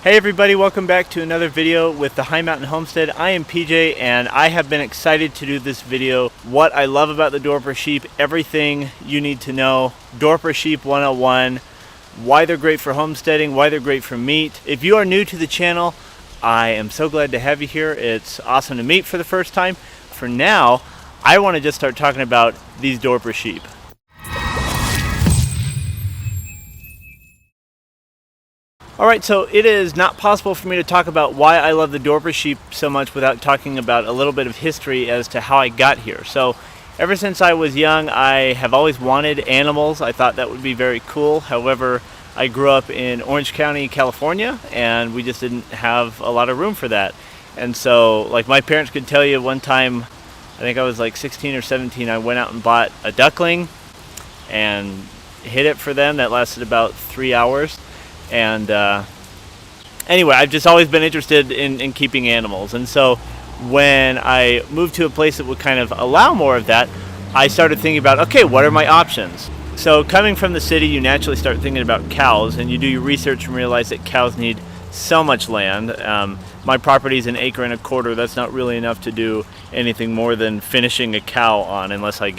Hey everybody, welcome back to another video with the High Mountain Homestead. I am PJ and I have been excited to do this video. What I love about the Dorper sheep, everything you need to know. Dorper sheep 101, why they're great for homesteading, why they're great for meat. If you are new to the channel, I am so glad to have you here. It's awesome to meet for the first time. For now, I want to just start talking about these Dorper sheep. Alright, so it is not possible for me to talk about why I love the Dorper sheep so much without talking about a little bit of history as to how I got here. So, ever since I was young, I have always wanted animals. I thought that would be very cool. However, I grew up in Orange County, California, and we just didn't have a lot of room for that. And so, like my parents could tell you, one time, I think I was like 16 or 17, I went out and bought a duckling and hid it for them. That lasted about 3 hours. And anyway, I've just always been interested in keeping animals. And so when I moved to a place that would kind of allow more of that, I started thinking about, okay, what are my options? So coming from the city, you naturally start thinking about cows, and you do your research and realize that cows need so much land. My property is 1.25 acres. That's not really enough to do anything more than finishing a cow on, unless I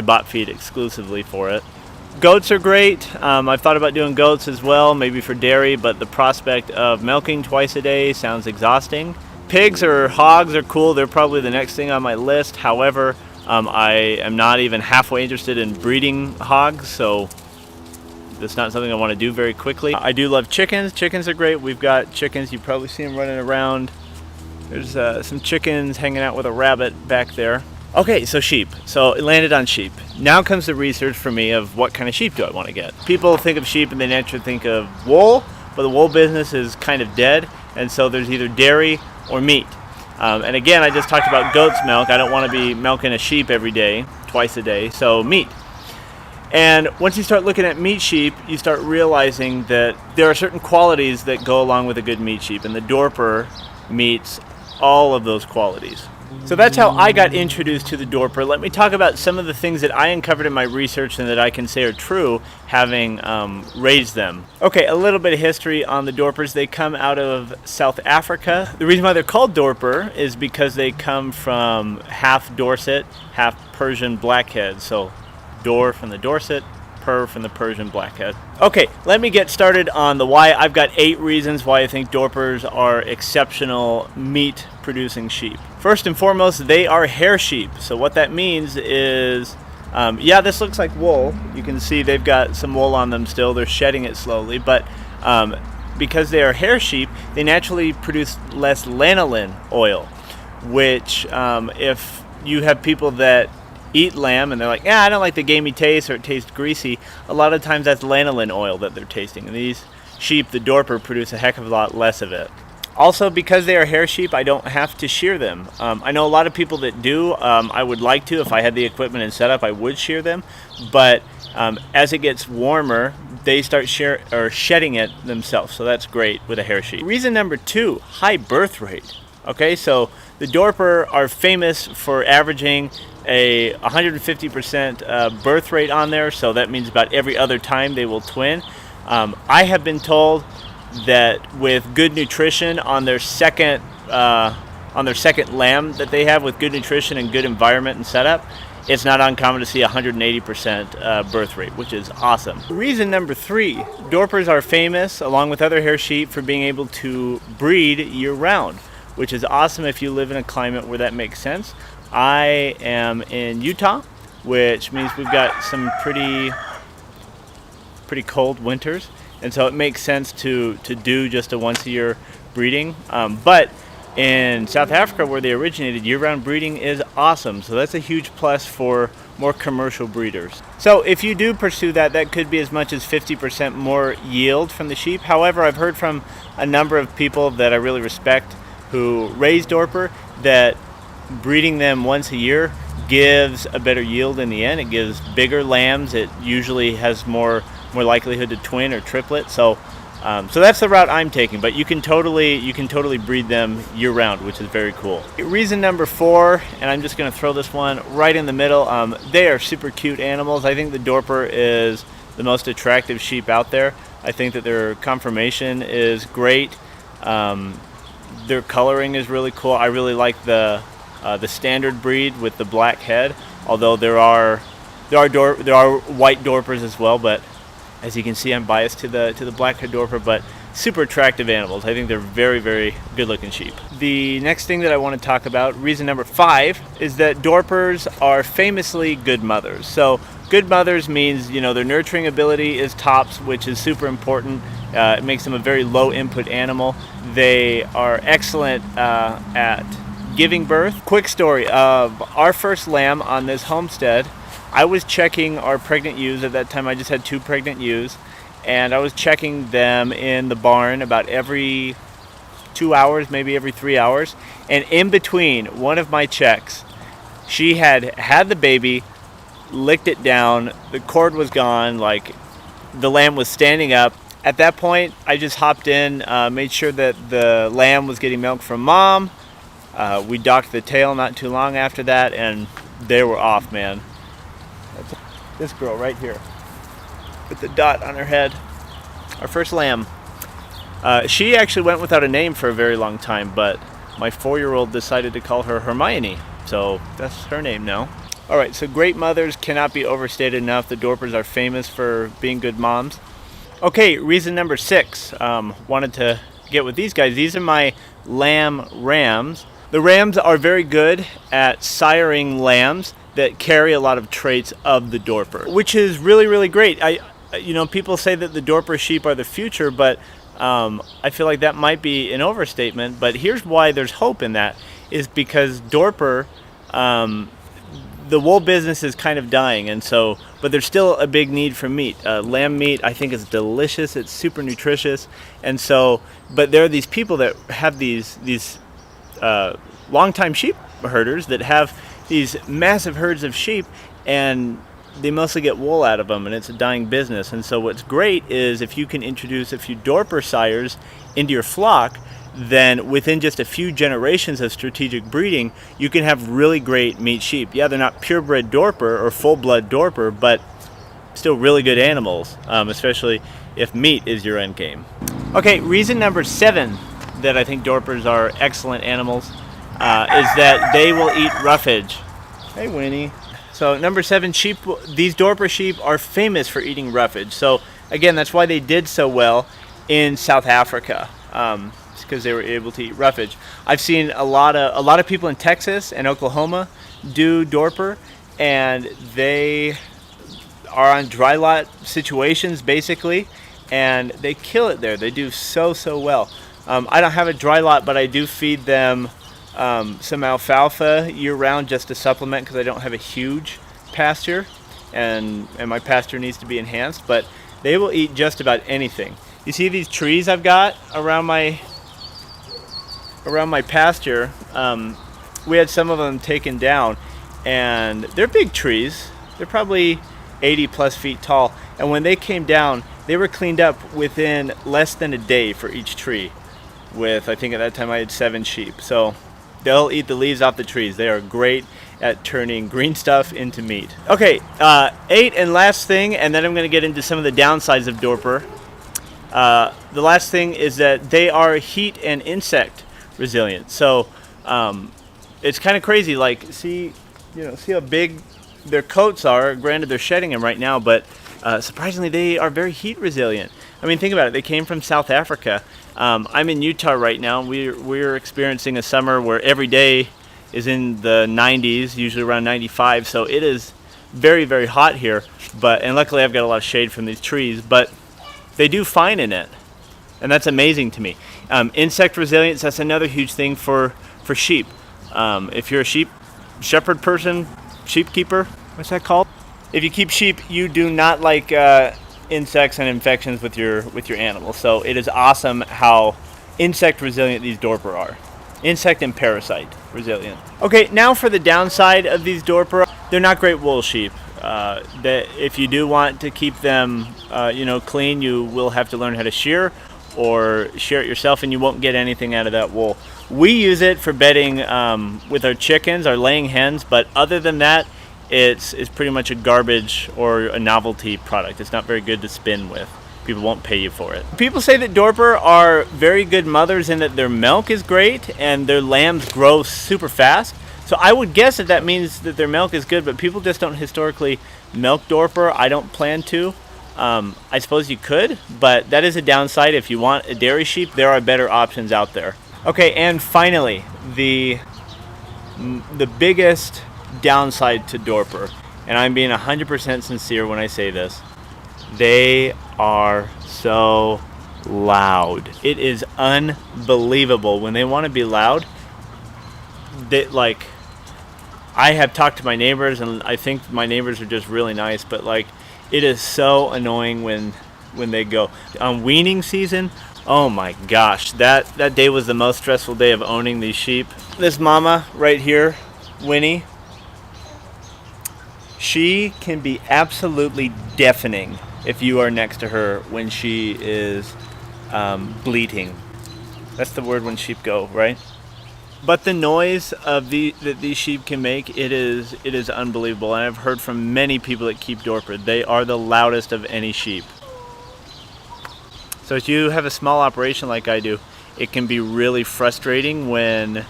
bought feed exclusively for it. Goats are great. I've thought about doing goats as well, maybe for dairy, but the prospect of milking twice a day sounds exhausting. Pigs or hogs are cool. They're probably the next thing on my list. However, I am not even halfway interested in breeding hogs, so that's not something I want to do very quickly. I do love chickens. Chickens are great. We've got chickens. You probably see them running around. There's some chickens hanging out with a rabbit back there. Okay, so sheep. So it landed on sheep. Now comes the research for me of what kind of sheep do I want to get. People think of sheep and they naturally think of wool, but the wool business is kind of dead, and so there's either dairy or meat. And again, I just talked about goat's milk. I don't want to be milking a sheep every day, twice a day, so meat. And once you start looking at meat sheep, you start realizing that there are certain qualities that go along with a good meat sheep, and the Dorper meets all of those qualities. So that's how I got introduced to the Dorper. Let me talk about some of the things that I uncovered in my research and that I can say are true, having raised them. Okay, a little bit of history on the Dorpers. They come out of South Africa. The reason why they're called Dorper is because they come from half Dorset, half Persian blackhead. So Dor from the Dorset, Per from the Persian blackhead. Okay, let me get started on the why. I've got 8 reasons why I think Dorpers are exceptional meat producing sheep. First and foremost, they are hair sheep. So what that means is, yeah, this looks like wool. You can see they've got some wool on them still. They're shedding it slowly, but because they are hair sheep, they naturally produce less lanolin oil, which if you have people that eat lamb and they're like, yeah, I don't like the gamey taste, or it tastes greasy, a lot of times that's lanolin oil that they're tasting, and these sheep, the Dorper, produce a heck of a lot less of it. Also, because they are hair sheep, I don't have to shear them. I know a lot of people that do. I would like to. If I had the equipment and setup, I would shear them, but as it gets warmer, they start shedding it themselves, so that's great with a hair sheep. Reason number 2, high birth rate. Okay, so the Dorper are famous for averaging a 150% birth rate on there, so that means about every other time they will twin. I have been told that with good nutrition on their second lamb that they have, with good nutrition and good environment and setup, it's not uncommon to see 180% birth rate, which is awesome. Reason number 3, Dorpers are famous, along with other hair sheep, for being able to breed year-round, which is awesome if you live in a climate where that makes sense. I am in Utah, which means we've got some pretty cold winters, and so it makes sense to do just a once-a-year breeding. But in South Africa, where they originated, year-round breeding is awesome, so that's a huge plus for more commercial breeders. So if you do pursue that, that could be as much as 50% more yield from the sheep. However, I've heard from a number of people that I really respect who raise Dorper that breeding them once a year gives a better yield in the end. It gives bigger lambs. It usually has more likelihood to twin or triplet. So that's the route I'm taking. But you can totally breed them year round, which is very cool. Reason number 4, and I'm just going to throw this one right in the middle. They are super cute animals. I think the Dorper is the most attractive sheep out there. I think that their conformation is great. Their coloring is really cool. I really like the standard breed with the black head, although there are white Dorpers as well, but as you can see, I'm biased to the black-head Dorper, but super attractive animals. I think they're very, very good-looking sheep. The next thing that I want to talk about, reason number 5, is that Dorpers are famously good mothers. So good mothers means, you know, their nurturing ability is tops, which is super important. It makes them a very low-input animal. They are excellent at giving birth. Quick story of our first lamb on this homestead. I was checking our pregnant ewes. At that time I just had 2 pregnant ewes, and I was checking them in the barn about every 2 hours, maybe every 3 hours, and in between one of my checks, she had the baby, licked it down, the cord was gone, like the lamb was standing up. At that point I just hopped in, made sure that the lamb was getting milk from mom. We docked the tail not too long after that, and they were off, man. This girl right here with the dot on her head, our first lamb. She actually went without a name for a very long time, but my 4-year-old decided to call her Hermione, so that's her name now. Alright, so great mothers cannot be overstated enough. The Dorpers are famous for being good moms. Okay, reason number 6. Wanted to get with these guys. These are my lamb rams. The rams are very good at siring lambs that carry a lot of traits of the Dorper, which is really, really great. You know, people say that the Dorper sheep are the future, but I feel like that might be an overstatement. But here's why there's hope in that, is because Dorper, the wool business is kind of dying, and so, but there's still a big need for meat. Lamb meat, I think, is delicious. It's super nutritious, and so, but there are these people that have these longtime sheep herders that have these massive herds of sheep, and they mostly get wool out of them, and it's a dying business. And so what's great is if you can introduce a few Dorper sires into your flock, then within just a few generations of strategic breeding, you can have really great meat sheep. Yeah, they're not purebred Dorper or full-blood Dorper, but still really good animals, especially if meat is your end game. Okay, reason number 7 that I think Dorpers are excellent animals is that they will eat roughage. Hey, Winnie. So number 7, sheep. These Dorper sheep are famous for eating roughage. So again, that's why they did so well in South Africa. It's because they were able to eat roughage. I've seen a lot of people in Texas and Oklahoma do Dorper, and they are on dry lot situations basically, and they kill it there. They do so well. I don't have a dry lot, but I do feed them some alfalfa year-round just to supplement, because I don't have a huge pasture, and my pasture needs to be enhanced. But they will eat just about anything. You see these trees I've got around my pasture? We had some of them taken down, and they're big trees. They're probably 80+ feet tall, and when they came down, they were cleaned up within less than a day for each tree. With, I think at that time I had 7 sheep. So they'll eat the leaves off the trees. They are great at turning green stuff into meat. Okay, 8 and last thing, and then I'm going to get into some of the downsides of Dorper. The last thing is that they are heat and insect resilient. So it's kind of crazy. Like, see how big their coats are. Granted, they're shedding them right now, but surprisingly, they are very heat resilient. I mean, think about it. They came from South Africa. I'm in Utah right now. We're experiencing a summer where every day is in the 90s, usually around 95. So it is very, very hot here. And luckily, I've got a lot of shade from these trees. But they do fine in it, and that's amazing to me. Insect resilience, that's another huge thing for sheep. If you're a shepherd person, sheep keeper, what's that called? If you keep sheep, you do not like insects and infections with your animals. So it is awesome how insect resilient these Dorper are. Insect and parasite resilient. Okay, now for the downside of these Dorper. They're not great wool sheep. That if you do want to keep them clean, you will have to learn how to shear or shear it yourself, and you won't get anything out of that wool. We use it for bedding with our chickens, our laying hens, but other than that, it's pretty much a garbage or a novelty product. It's not very good to spin with. people won't pay you for it. People say that Dorper are very good mothers in that their milk is great and their lambs grow super fast. So I would guess that that means that their milk is good, but people just don't historically milk Dorper. I don't plan to. I suppose you could, but that is a downside. If you want a dairy sheep, there are better options out there. Okay, and finally, the biggest downside to Dorper, and I'm being 100% sincere when I say this, they are so loud. It is unbelievable when they want to be loud. They, like, I have talked to my neighbors, and I think my neighbors are just really nice, but like, it is so annoying when they go. On weaning season, oh my gosh, that day was the most stressful day of owning these sheep. This mama right here, Winnie, she can be absolutely deafening if you are next to her when she is bleating. That's the word when sheep go, right? But the noise of that these sheep can make, it is unbelievable. And I've heard from many people that keep Dorper, they are the loudest of any sheep. So if you have a small operation like I do, it can be really frustrating when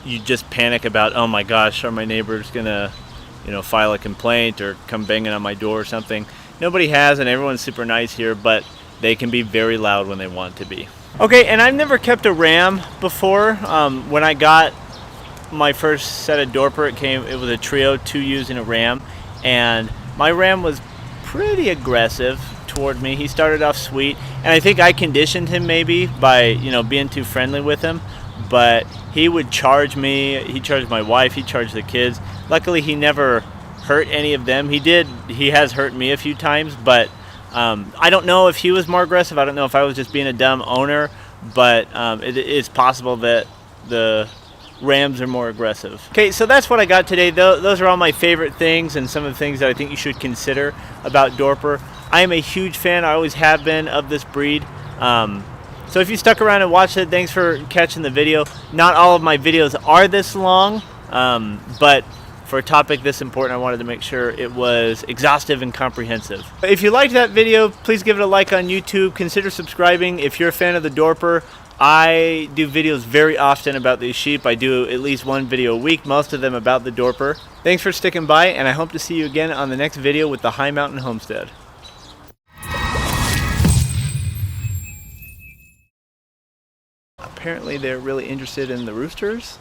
you just panic about, oh my gosh, are my neighbors gonna, file a complaint or come banging on my door or something. Nobody has, and everyone's super nice here, but they can be very loud when they want to be. Okay, and I've never kept a ram before. When I got my first set of Dorper, it was a trio, 2 ewes and a ram, and my ram was pretty aggressive toward me. He started off sweet, and I think I conditioned him maybe by being too friendly with him, but he would charge me. He charged my wife, he charged the kids. Luckily he never hurt any of them. He has hurt me a few times, but I don't know if he was more aggressive. I don't know if I was just being a dumb owner, but it is possible that the rams are more aggressive. Okay, so that's what I got today. Those are all my favorite things and some of the things that I think you should consider about Dorper. I am a huge fan, I always have been, of this breed. So if you stuck around and watched it, thanks for catching the video. Not all of my videos are this long, but for a topic this important, I wanted to make sure it was exhaustive and comprehensive. If you liked that video, please give it a like on YouTube. Consider subscribing if you're a fan of the Dorper. I do videos very often about these sheep. I do at least 1 video a week, most of them about the Dorper. Thanks for sticking by, and I hope to see you again on the next video with the High Mountain Homestead. Apparently they're really interested in the roosters.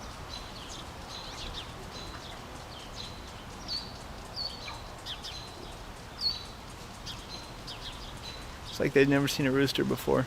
It's like they'd never seen a rooster before.